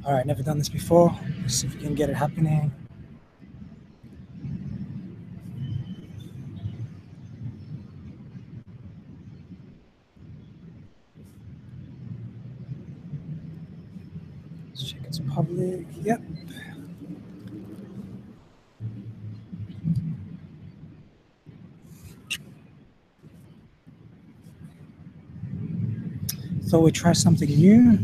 All right, never done this before. Let's see if we can get it happening. Let's check it's public. Yep. Thought we'd try something new.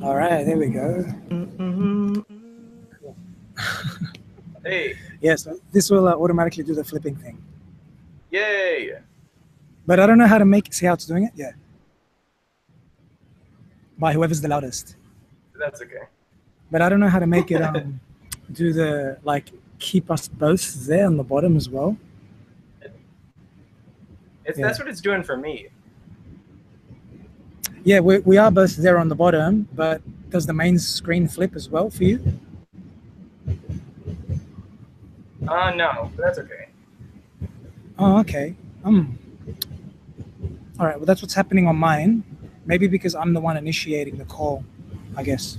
All right, there we go. Hey. Yes, this will automatically do the flipping thing. Yay. But I don't know how to make it. See how it's doing it? Yeah. By whoever's the loudest. That's okay. But I don't know how to make it do the, like, keep us both there on the bottom as well. That's what it's doing for me. Yeah, we are both there on the bottom, but does the main screen flip as well for you? No, but that's okay. Oh, okay. All right, well, that's what's happening on mine. Maybe because I'm the one initiating the call, I guess.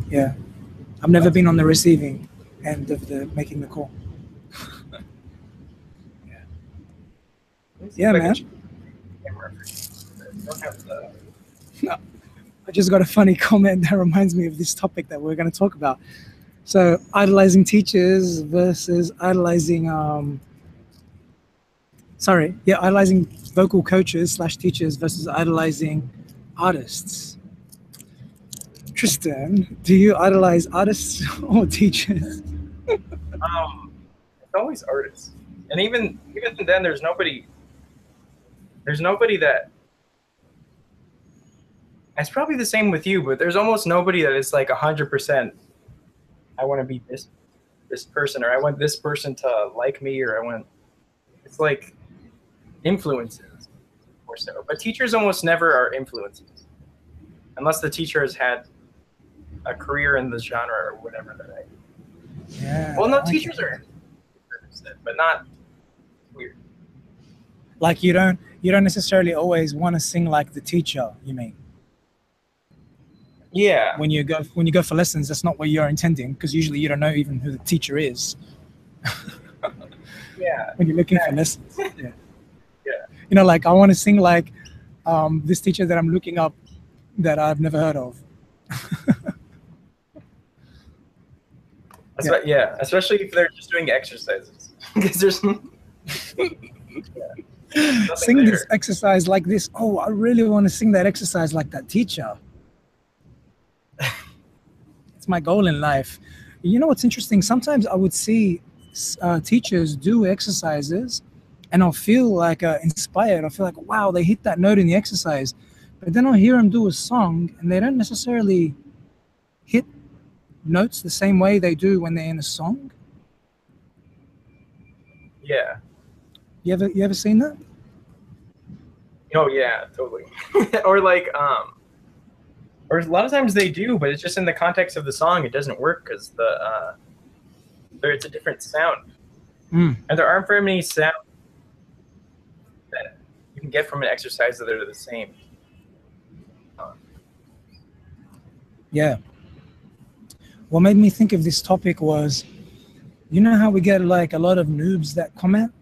Yeah. I've never been on the receiving end of the making the call. Yeah, man. No, I just got a funny comment that reminds me of this topic that we're going to talk about. So, idolizing teachers versus idolizing, idolizing vocal coaches / teachers versus idolizing artists. Tristan, do you idolize artists or teachers? It's always artists, and even then, there's nobody that. It's probably the same with you, but there's almost nobody that is like 100%. I want to be this person, or I want this person to like me, or it's like influences or so. But teachers almost never are influences, unless the teacher has had a career in the genre or whatever that I. Yeah. Well, no, teachers are, but not weird. Like you don't necessarily always want to sing like the teacher. You mean? Yeah. When you go for lessons, that's not what you're intending, because usually you don't know even who the teacher is. Yeah. When you're looking for lessons. Yeah. Yeah. You know, like I want to sing like this teacher that I'm looking up that I've never heard of. Yeah, especially if they're just doing exercises, because there's sing there. This exercise like this. Oh, I really want to sing that exercise like that teacher. It's my goal in life. You know what's interesting? Sometimes I would see teachers do exercises, and I'll feel like inspired. I feel like, wow, they hit that note in the exercise. But then I'll hear them do a song, and they don't necessarily hit notes the same way they do when they're in a song. Yeah. You ever seen that? Oh yeah, totally. Or like or a lot of times they do, but it's just in the context of the song it doesn't work, because it's a different sound. And there aren't very many sounds that you can get from an exercise that are the same. Yeah. What made me think of this topic was, you know how we get like a lot of noobs that comment?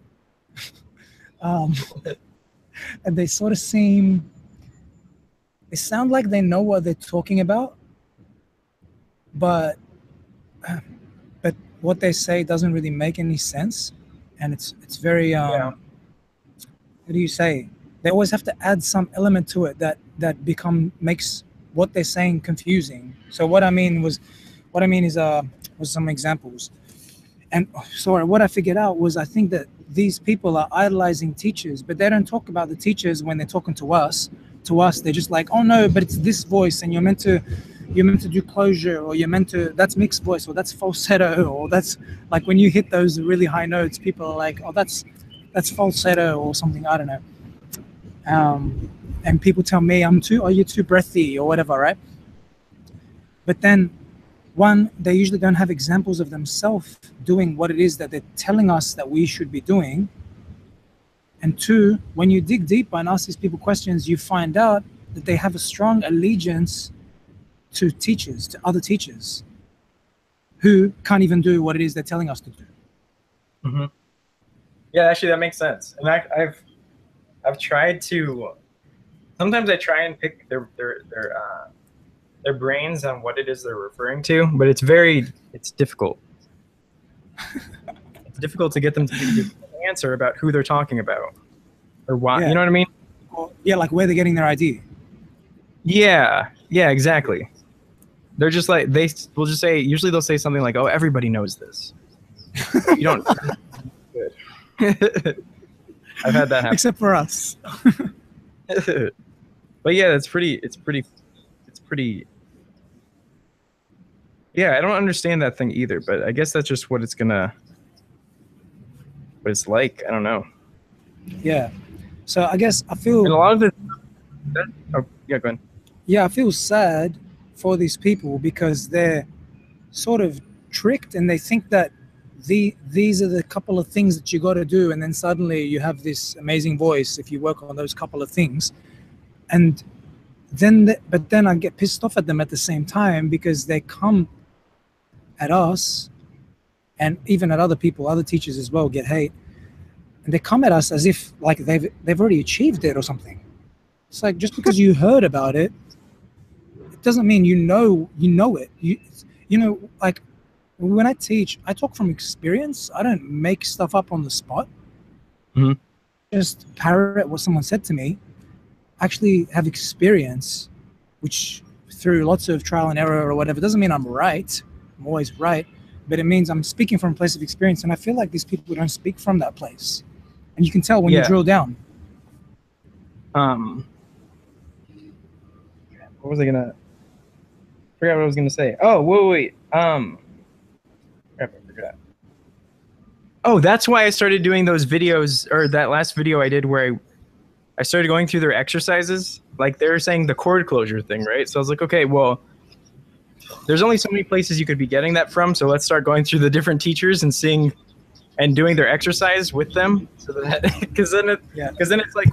And they sort of they sound like they know what they're talking about, but what they say doesn't really make any sense. And it's very, what do you say? They always have to add some element to it that makes what they're saying confusing. So what I mean is some examples. And sorry, what I figured out was, I think that these people are idolizing teachers, but they don't talk about the teachers when they're talking to us. To us, they're just like, oh no, but it's this voice, and you're meant to do closure, or that's mixed voice, or that's falsetto, or that's like when you hit those really high notes, people are like, oh, that's falsetto or something, I don't know. And people tell me you're too breathy or whatever, right? But then, one, they usually don't have examples of themselves doing what it is that they're telling us that we should be doing. And two, when you dig deeper and ask these people questions, you find out that they have a strong allegiance to teachers, to other teachers, who can't even do what it is they're telling us to do. Mm-hmm. Yeah, actually, that makes sense. And I've tried to. Sometimes I try and pick their brains on what it is they're referring to, but it's difficult. It's difficult to get them to give an answer about who they're talking about or why. Yeah. You know what I mean? Yeah, like where they're getting their idea. Yeah, exactly. They're just like, they will just say, usually they'll say something like, "Oh, everybody knows this." You don't. Good. I've had that happen. Except for us. But yeah, it's pretty. Yeah, I don't understand that thing either, but I guess that's just what it's like. I don't know. Yeah. So I guess I feel. And a lot of oh, yeah, go ahead. Yeah, I feel sad for these people because they're sort of tricked and they think that these are the couple of things that you got to do, and then suddenly you have this amazing voice if you work on those couple of things. And then, but then I get pissed off at them at the same time because they come at us, and even at other people, other teachers as well, get hate, and they come at us as if like they've already achieved it or something. It's like, just because you heard about it, it doesn't mean you know it. You know, like when I teach, I talk from experience. I don't make stuff up on the spot. Mm-hmm. Just parrot what someone said to me. Actually have experience, which through lots of trial and error or whatever, doesn't mean I'm right. I'm always right, but it means I'm speaking from a place of experience. And I feel like these people don't speak from that place. And you can tell when you drill down. What was I gonna? Forgot what I was gonna say. Oh, wait. I forgot. Oh, that's why I started doing those videos, or that last video I did where I started going through their exercises. Like they were saying the chord closure thing, right? So I was like, okay, well, there's only so many places you could be getting that from. So let's start going through the different teachers and seeing and doing their exercise with them. So that, because then it's like,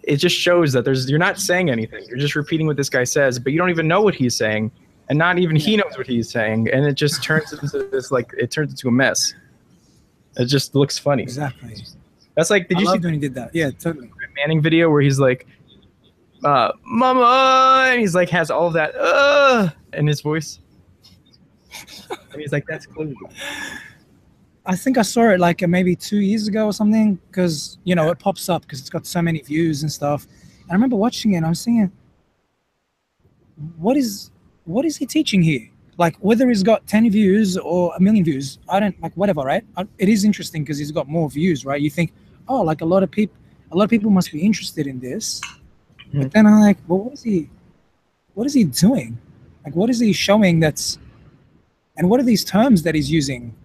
it just shows that you're not saying anything. You're just repeating what this guy says, but you don't even know what he's saying. And not even he knows what he's saying. And it just turns into this, like, it turns into a mess. It just looks funny. Exactly. That's like, did you see when he did that? Yeah, totally. Manning video where he's like, "Mama," and he's like, has all of that in his voice. And he's like, that's cool. I think I saw it like maybe 2 years ago or something, because, you know, it pops up because it's got so many views and stuff. And I remember watching it and I was thinking, what is he teaching here? Like, whether he's got 10 views or 1 million views, I don't, like, whatever, right? It is interesting because he's got more views, right? You think, oh, like a lot of people must be interested in this. Mm-hmm. But then I'm like, well, what is he doing? Like, what is he showing and what are these terms that he's using?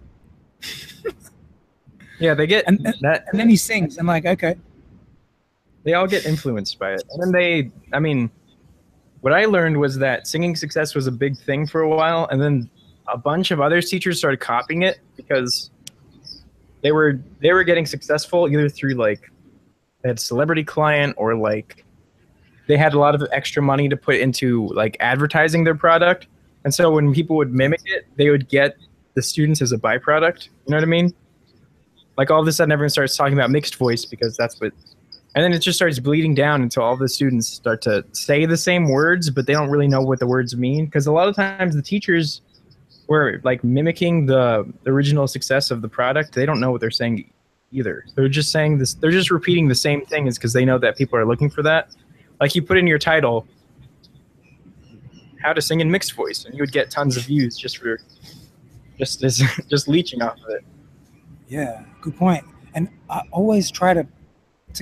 Yeah, they get and then he sings. I'm like, okay. They all get influenced by it. And then what I learned was that singing success was a big thing for a while, and then a bunch of other teachers started copying it because they were getting successful either through, like, they had a celebrity client, or like they had a lot of extra money to put into, like, advertising their product. And so when people would mimic it, they would get the students as a byproduct. You know what I mean? Like, all of a sudden everyone starts talking about mixed voice because that's what, and then it just starts bleeding down until all the students start to say the same words, but they don't really know what the words mean. Because a lot of times the teachers were, like, mimicking the original success of the product. They don't know what they're saying either. They're just saying this. They're just repeating the same thing, is because they know that people are looking for that. Like, you put in your title, how to sing in mixed voice, and you would get tons of views just leeching off of it. Yeah, good point. And I always try to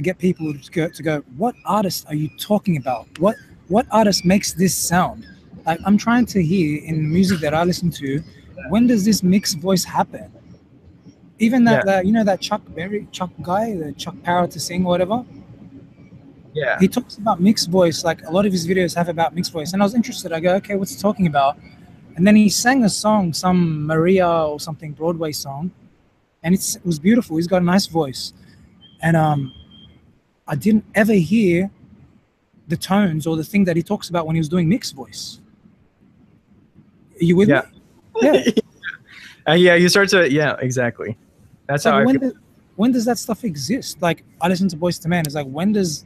get people to go, what artist are you talking about? What artist makes this sound? Like, I'm trying to hear in music that I listen to, when does this mixed voice happen? Even that you know, that Chuck guy, the Chuck Power to Sing or whatever. Yeah. He talks about mixed voice, like a lot of his videos have about mixed voice. And I was interested. I go, okay, what's he talking about? And then he sang a song, some Maria or something Broadway song, and it was beautiful. He's got a nice voice, and I didn't ever hear the tones or the thing that he talks about when he was doing mixed voice. Are you with Yeah. me? Yeah. Yeah, you start to, yeah, exactly. That's Like, how I feel. when does that stuff exist? Like, I listen to Boyz II Men. It's like, when does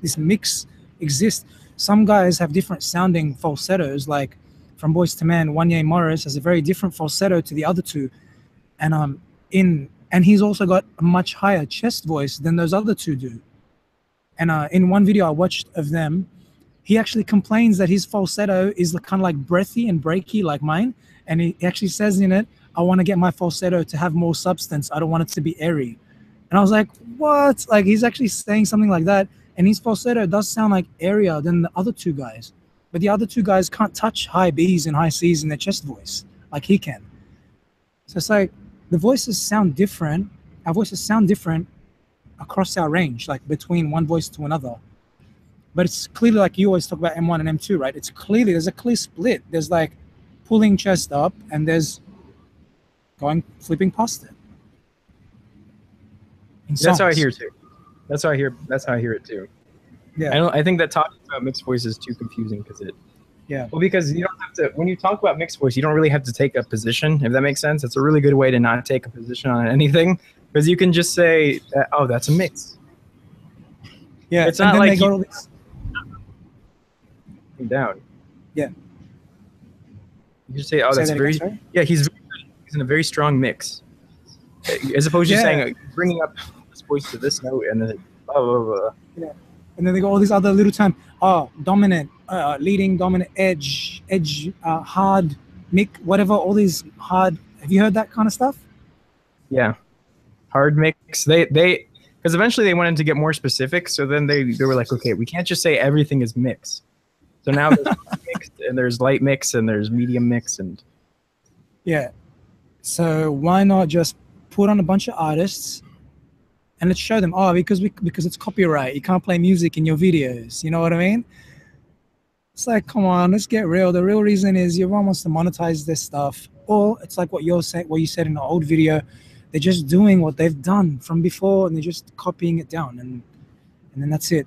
this mix exist? Some guys have different sounding falsettos. Like from Boyz II Men, Wanye Morris has a very different falsetto to the other two, and and he's also got a much higher chest voice than those other two do. And in one video I watched of them, he actually complains that his falsetto is kind of like breathy and breaky like mine. And he actually says in it, I want to get my falsetto to have more substance. I don't want it to be airy. And I was like, what? Like, he's actually saying something like that. And his falsetto does sound like airier than the other two guys. But the other two guys can't touch high B's and high C's in their chest voice like he can. So it's like the voices sound different. Our voices sound different across our range, like between one voice to another. But it's clearly, like you always talk about M1 and M2, right? It's clearly, there's a clear split. There's like pulling chest up and there's flipping past it. That's how I hear it too. That's how I hear it too. Yeah. I think that talking about mixed voice is too confusing because yeah. Well, because you don't have to, when you talk about mixed voice, you don't really have to take a position, if that makes sense. It's a really good way to not take a position on anything, because you can just say, oh, that's a mix. Yeah. It's not like all these... down. Yeah. You just say, oh, that's very, yeah, he's in a very strong mix. As opposed to saying, bringing up this voice to this note and then blah, blah, blah. Yeah. And then they go all these other little terms. Oh, dominant, leading, dominant, edge, hard, mic, whatever, all these hard. Have you heard that kind of stuff? Yeah. Hard mix. They because eventually they wanted to get more specific. So then they were like, okay, we can't just say everything is mix. So now there's mixed and there's light mix and there's medium mix and. Yeah. So why not just put on a bunch of artists and let's show them, oh, because it's copyright. You can't play music in your videos. You know what I mean? It's like, come on, let's get real. The real reason is everyone wants to monetize this stuff. Or it's like what you said in the old video. They're just doing what they've done from before and they're just copying it down. And then that's it.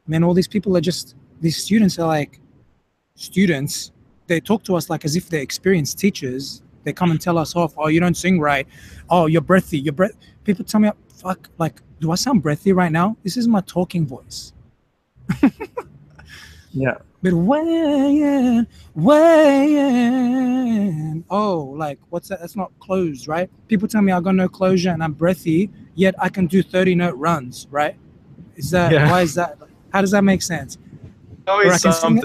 Man, all these people are just, these students are like students. They talk to us like as if they're experienced teachers. They come and tell us off, oh, you don't sing right. Oh, you're breathy. People tell me, fuck, like, do I sound breathy right now? This is my talking voice. Yeah. But weighing. Oh, like, what's that? That's not closed, right? People tell me I got no closure and I'm breathy, yet I can do 30-note runs, right? Is that, why is that? How does that make sense? Always something.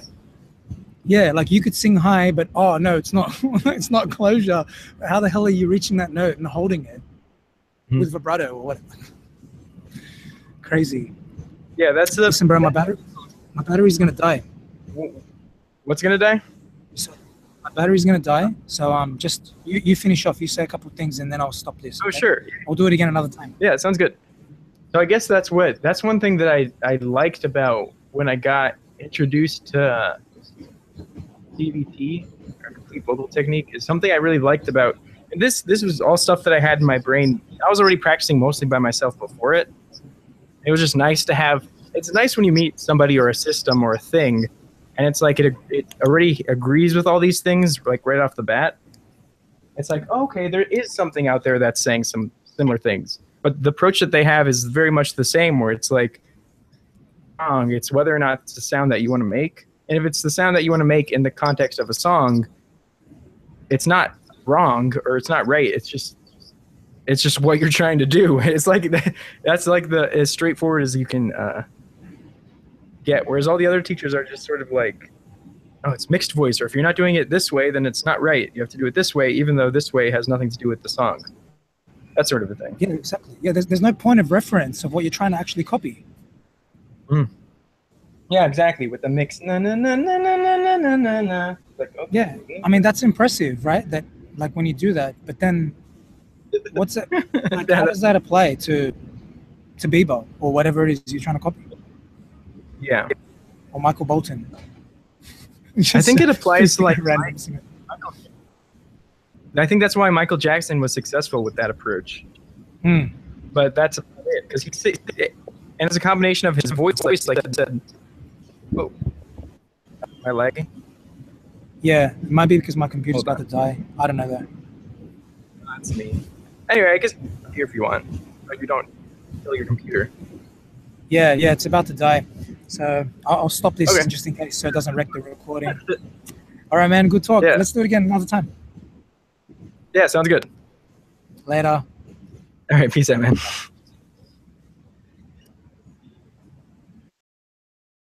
Yeah, like you could sing high, but oh no, it's not. It's not closure. How the hell are you reaching that note and holding it with vibrato or whatever? Crazy. Yeah, that's the. Listen, bro, my battery's gonna die. What's gonna die? So my battery's gonna die. So just you finish off. You say a couple of things and then I'll stop this. Oh okay? sure. I'll do it again another time. Yeah, it sounds good. So I guess that's one thing that I liked about when I got introduced to CVT, or complete vocal technique, is something I really liked about. And this was all stuff that I had in my brain. I was already practicing mostly by myself before it. It was just nice to have. It's nice when you meet somebody or a system or a thing, and it's like it already agrees with all these things like right off the bat. It's like, oh, okay, there is something out there that's saying some similar things. But the approach that they have is very much the same, where it's like, it's whether or not it's the sound that you want to make. And if it's the sound that you want to make in the context of a song, it's not wrong or it's not right. It's just what you're trying to do. It's like that's like as straightforward as you can get. Whereas all the other teachers are just sort of like, oh, it's mixed voice, or if you're not doing it this way, then it's not right. You have to do it this way, even though this way has nothing to do with the song. That sort of a thing. Yeah, exactly. Yeah, there's no point of reference of what you're trying to actually copy. Yeah, exactly. With the mix, na na na na na na na na na. Like, okay. Yeah, I mean that's impressive, right? That like when you do that, but then what's it? Like, how does that apply to bebop or whatever it is you're trying to copy? Yeah. or Michael Bolton. I think it applies to like random. I think that's why Michael Jackson was successful with that approach. But that's about it, because and it's a combination of his voice, like I said. Oh, am I lagging? Yeah, it might be because my computer's about to die. I don't know that. That's me. Anyway, I guess here if you want, but you don't kill your computer. Yeah, it's about to die. So I'll stop this just in case, so it doesn't wreck the recording. All right, man. Good talk. Yeah. Let's do it again another time. Yeah, sounds good. Later. All right, peace out, man.